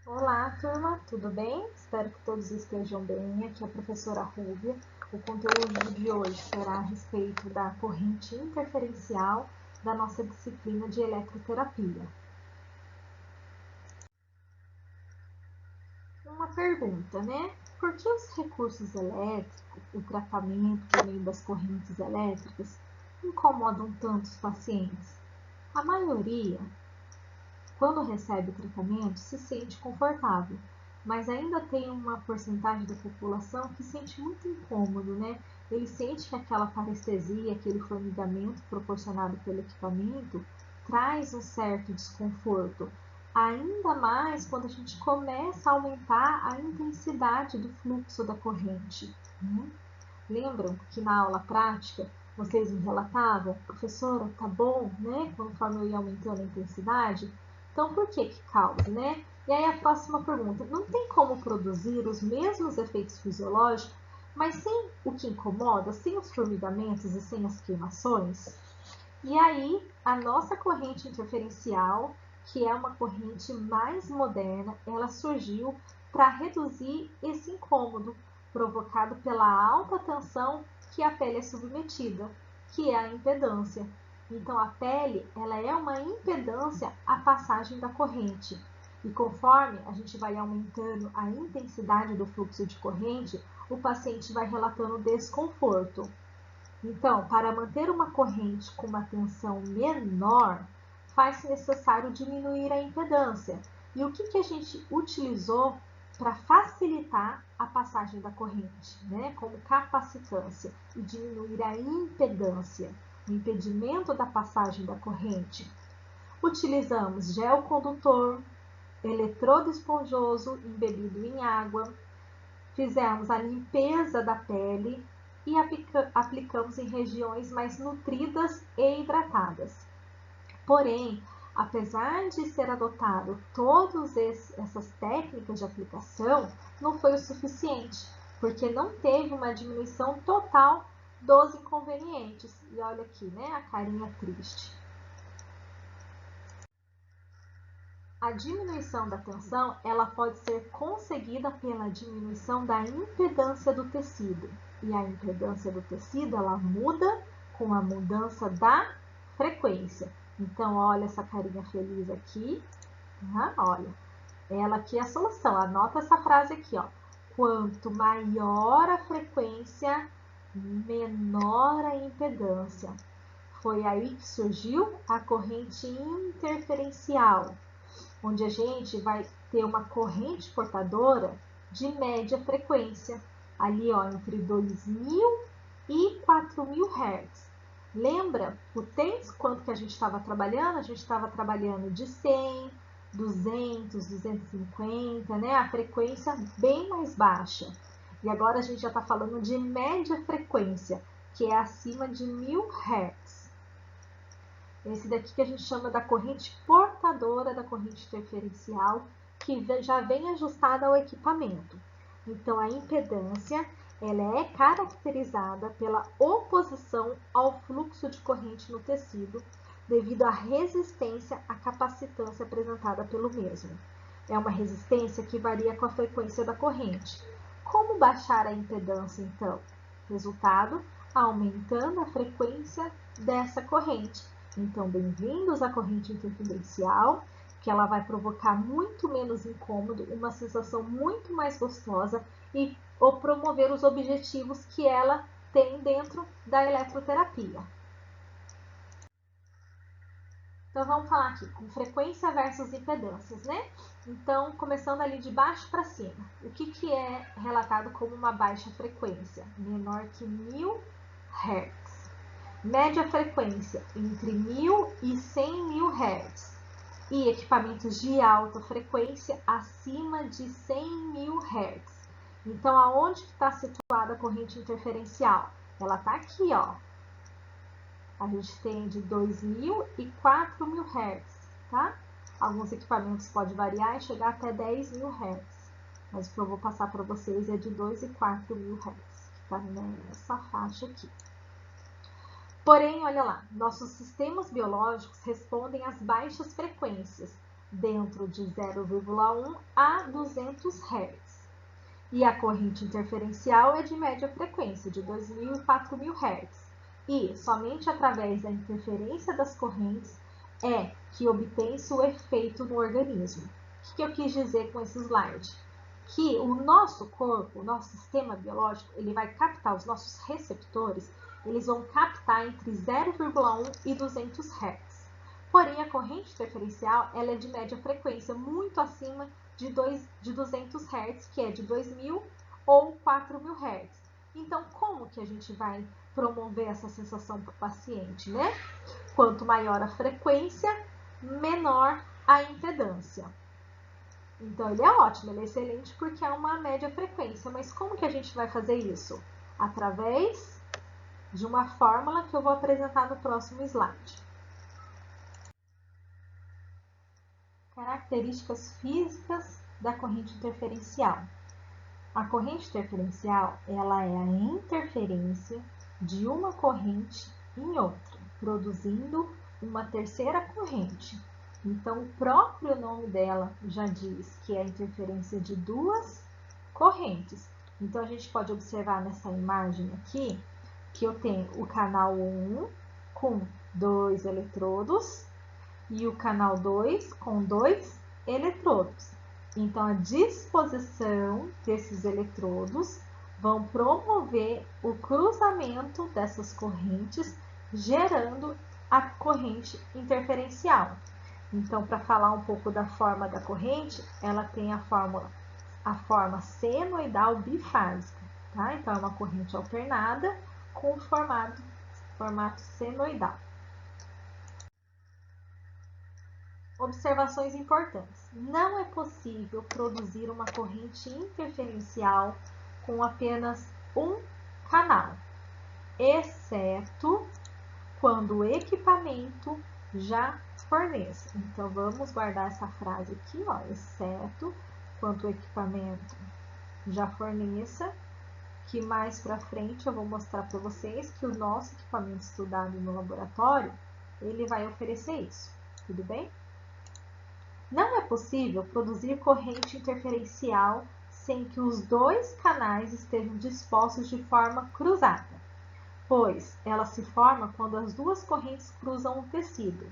Olá, turma, tudo bem? Espero que todos estejam bem. Aqui é a professora Rúbia. O conteúdo de hoje será a respeito da corrente interferencial da nossa disciplina de eletroterapia. Uma pergunta, né? Por que os recursos elétricos, o tratamento por meio das correntes elétricas, incomodam tantos pacientes? A maioria, quando recebe o tratamento, se sente confortável, mas ainda tem uma porcentagem da população que sente muito incômodo, né? Ele sente que aquela parestesia, aquele formigamento proporcionado pelo equipamento traz um certo desconforto, ainda mais quando a gente começa a aumentar a intensidade do fluxo da corrente, né? Lembram que na aula prática vocês me relatavam, professora, tá bom, né? Conforme eu ia aumentando a intensidade. Então, por que causa, né? E aí a próxima pergunta, não tem como produzir os mesmos efeitos fisiológicos, mas sem o que incomoda, sem os formigamentos e sem as queimações? E aí, a nossa corrente interferencial, que é uma corrente mais moderna, ela surgiu para reduzir esse incômodo provocado pela alta tensão que a pele é submetida, que é a impedância. Então, a pele ela é uma impedância à passagem da corrente. E conforme a gente vai aumentando a intensidade do fluxo de corrente, o paciente vai relatando desconforto. Então, para manter uma corrente com uma tensão menor, faz-se necessário diminuir a impedância. E o que a gente utilizou para facilitar a passagem da corrente, né? Como capacitância e diminuir a impedância, o impedimento da passagem da corrente? Utilizamos gel condutor, eletrodo esponjoso embebido em água, fizemos a limpeza da pele e aplicamos em regiões mais nutridas e hidratadas. Porém, apesar de ser adotado todas essas técnicas de aplicação, não foi o suficiente, porque não teve uma diminuição total dos inconvenientes. E olha aqui, né, a carinha triste. A diminuição da tensão, ela pode ser conseguida pela diminuição da impedância do tecido. E a impedância do tecido, ela muda com a mudança da frequência. Então, olha essa carinha feliz aqui. Olha, ela aqui é a solução. Anota essa frase aqui, ó. Quanto maior a frequência, menor a impedância. Foi aí que surgiu a corrente interferencial, onde a gente vai ter uma corrente portadora de média frequência, ali ó, entre 2.000 e 4.000 Hz. Lembra, potência, quanto que a gente estava trabalhando? A gente estava trabalhando de 100, 200, 250, né? A frequência bem mais baixa. E agora a gente já está falando de média frequência, que é acima de 1.000 Hz. Esse daqui que a gente chama da corrente portadora da corrente interferencial, que já vem ajustada ao equipamento. Então, a impedância ela é caracterizada pela oposição ao fluxo de corrente no tecido, devido à resistência à capacitância apresentada pelo mesmo. É uma resistência que varia com a frequência da corrente. Como baixar a impedância, então? Resultado, aumentando a frequência dessa corrente. Então, bem-vindos à corrente interferencial, que ela vai provocar muito menos incômodo, uma sensação muito mais gostosa e promover os objetivos que ela tem dentro da eletroterapia. Então, vamos falar aqui com frequência versus impedâncias, né? Então, começando ali de baixo para cima. O que é relatado como uma baixa frequência? Menor que 1.000 Hz. Média frequência entre 1.000 e 100.000 Hz. E equipamentos de alta frequência acima de 100.000 Hz. Então, aonde que está situada a corrente interferencial? Ela está aqui, ó. A gente tem de 2.000 e 4.000 Hz, tá? Alguns equipamentos podem variar e chegar até 10.000 Hz. Mas o que eu vou passar para vocês é de 2 e 4.000 Hz, que está nessa faixa aqui. Porém, olha lá, nossos sistemas biológicos respondem às baixas frequências, dentro de 0,1 a 200 Hz. E a corrente interferencial é de média frequência, de 2.000 e 4.000 Hz. E somente através da interferência das correntes é que obtém-se o efeito no organismo. O que eu quis dizer com esse slide? Que o nosso corpo, o nosso sistema biológico, ele vai captar, os nossos receptores, eles vão captar entre 0,1 e 200 Hz. Porém, a corrente interferencial ela é de média frequência, muito acima de 200 Hz, que é de 2.000 ou 4.000 Hz. Então, como que a gente vai promover essa sensação para o paciente, né? Quanto maior a frequência, menor a impedância. Então, ele é ótimo, ele é excelente porque é uma média frequência. Mas como que a gente vai fazer isso? Através de uma fórmula que eu vou apresentar no próximo slide. Características físicas da corrente interferencial. A corrente interferencial, ela é a interferência de uma corrente em outra, produzindo uma terceira corrente. Então, o próprio nome dela já diz que é a interferência de duas correntes. Então, a gente pode observar nessa imagem aqui que eu tenho o canal 1 com 2 eletrodos e o canal 2 com 2 eletrodos. Então, a disposição desses eletrodos vão promover o cruzamento dessas correntes, gerando a corrente interferencial. Então, para falar um pouco da forma da corrente, ela tem a forma senoidal bifásica, tá? Então, é uma corrente alternada com formato senoidal. Observações importantes. Não é possível produzir uma corrente interferencial com apenas um canal, exceto quando o equipamento já forneça. Então, vamos guardar essa frase aqui, ó, exceto quando o equipamento já forneça, que mais para frente eu vou mostrar para vocês que o nosso equipamento estudado no laboratório, ele vai oferecer isso, tudo bem? Não é possível produzir corrente interferencial sem que os dois canais estejam dispostos de forma cruzada, pois ela se forma quando as duas correntes cruzam o tecido.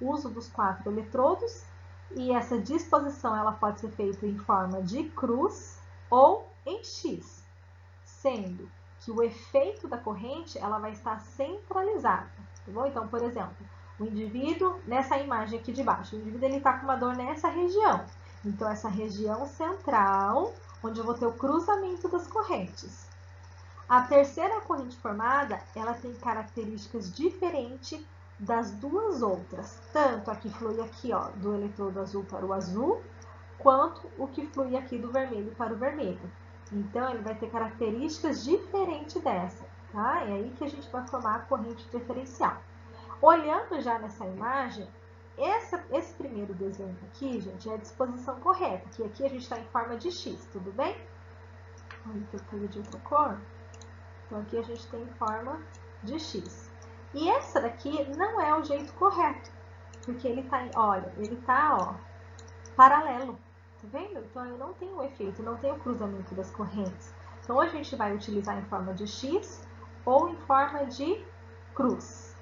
O uso dos 4 eletrodos e essa disposição ela pode ser feita em forma de cruz ou em X, sendo que o efeito da corrente ela vai estar centralizada. Tá bom? Então, por exemplo, o indivíduo, nessa imagem aqui de baixo, o indivíduo está com uma dor nessa região. Então, essa região central, onde eu vou ter o cruzamento das correntes. A terceira corrente formada, ela tem características diferentes das duas outras. Tanto a que flui aqui, ó, do eletrodo azul para o azul, quanto o que flui aqui do vermelho para o vermelho. Então, ele vai ter características diferentes dessa, tá? É aí que a gente vai formar a corrente diferencial. Olhando já nessa imagem, esse primeiro desenho aqui, gente, é a disposição correta, que aqui a gente está em forma de X, tudo bem? Olha que eu peguei de outra cor. Então, aqui a gente tem forma de X. E essa daqui não é o jeito correto, porque ele tá, olha, ele tá, ó, paralelo, tá vendo? Então, eu não tenho o efeito, não tenho o cruzamento das correntes. Então, a gente vai utilizar em forma de X ou em forma de cruz.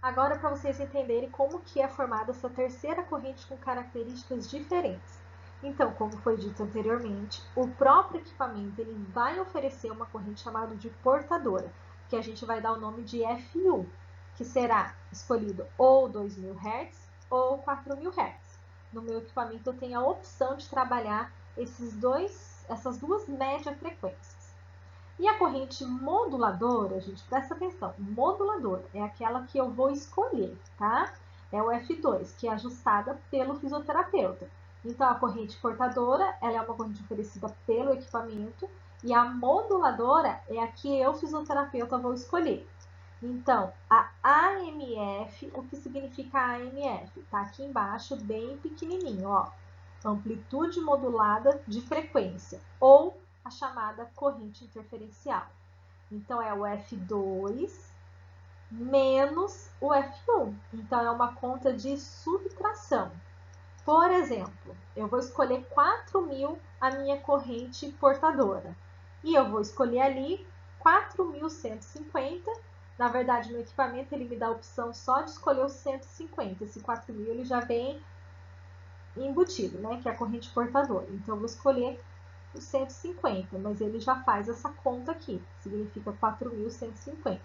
Agora, para vocês entenderem como que é formada essa terceira corrente com características diferentes. Então, como foi dito anteriormente, o próprio equipamento ele vai oferecer uma corrente chamada de portadora, que a gente vai dar o nome de FU, que será escolhido ou 2.000 Hz ou 4.000 Hz. No meu equipamento eu tenho a opção de trabalhar essas duas médias frequências. E a corrente moduladora, gente, presta atenção, moduladora é aquela que eu vou escolher, tá? É o F2, que é ajustada pelo fisioterapeuta. Então, a corrente portadora, ela é uma corrente oferecida pelo equipamento e a moduladora é a que eu, fisioterapeuta, vou escolher. Então, a AMF, o que significa AMF? Tá aqui embaixo, bem pequenininho, ó. Amplitude modulada de frequência, ou a chamada corrente interferencial. Então, é o F2, menos o F1. Então, é uma conta de subtração. Por exemplo, eu vou escolher 4.000 a minha corrente portadora. E eu vou escolher ali 4.150. Na verdade, no equipamento ele me dá a opção só de escolher os 150. Esse 4.000 ele já vem embutido, né? Que é a corrente portadora. Então, eu vou escolher os 150, mas ele já faz essa conta aqui. Significa 4.150.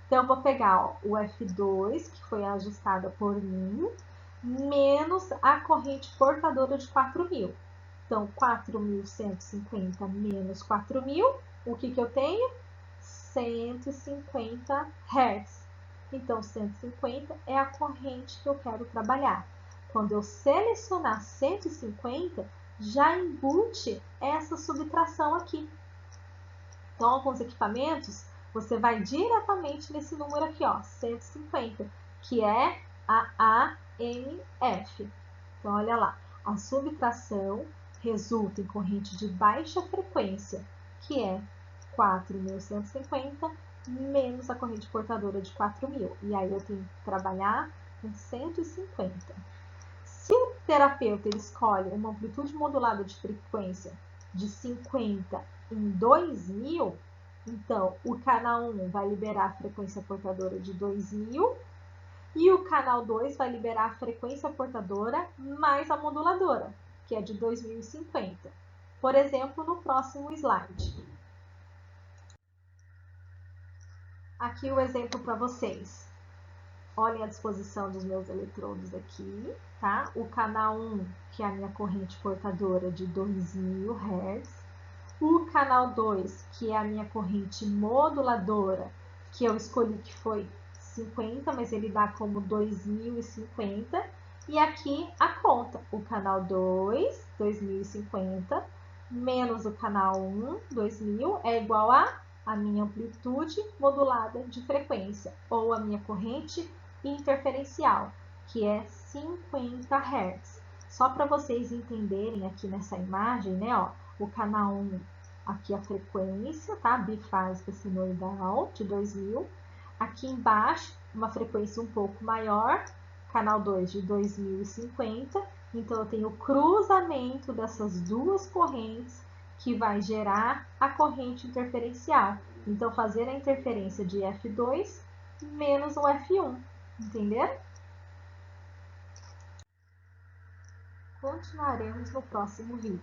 Então, eu vou pegar ó, o F2, que foi ajustada por mim, menos a corrente portadora de 4.000. Então, 4.150 menos 4.000, o que eu tenho? 150 Hz. Então, 150 é a corrente que eu quero trabalhar. Quando eu selecionar 150, já embute essa subtração aqui. Então, alguns equipamentos, você vai diretamente nesse número aqui, ó, 150, que é a AMF. Então, olha lá, a subtração resulta em corrente de baixa frequência, que é 4.150 menos a corrente portadora de 4.000. E aí eu tenho que trabalhar com 150. Se o terapeuta ele escolhe uma amplitude modulada de frequência de 50 em 2.000, então o canal 1 vai liberar a frequência portadora de 2.000 e o canal 2 vai liberar a frequência portadora mais a moduladora, que é de 2.050. Por exemplo, no próximo slide. Aqui o exemplo para vocês. Olhem a disposição dos meus eletrodos aqui, tá? O canal 1, que é a minha corrente portadora de 2.000 Hz. O canal 2, que é a minha corrente moduladora, que eu escolhi que foi 50, mas ele dá como 2.050. E aqui a conta, o canal 2, 2.050, menos o canal 1, 2.000, é igual a minha amplitude modulada de frequência, ou a minha corrente interferencial, que é 50 Hz. Só para vocês entenderem aqui nessa imagem, né, ó, o canal 1, aqui a frequência, tá? Bifásica senoidal de 2.000. Aqui embaixo, uma frequência um pouco maior, canal 2 de 2.050. Então, eu tenho o cruzamento dessas duas correntes que vai gerar a corrente interferencial. Então, fazer a interferência de F2 menos o F1. Entenderam? Continuaremos no próximo vídeo.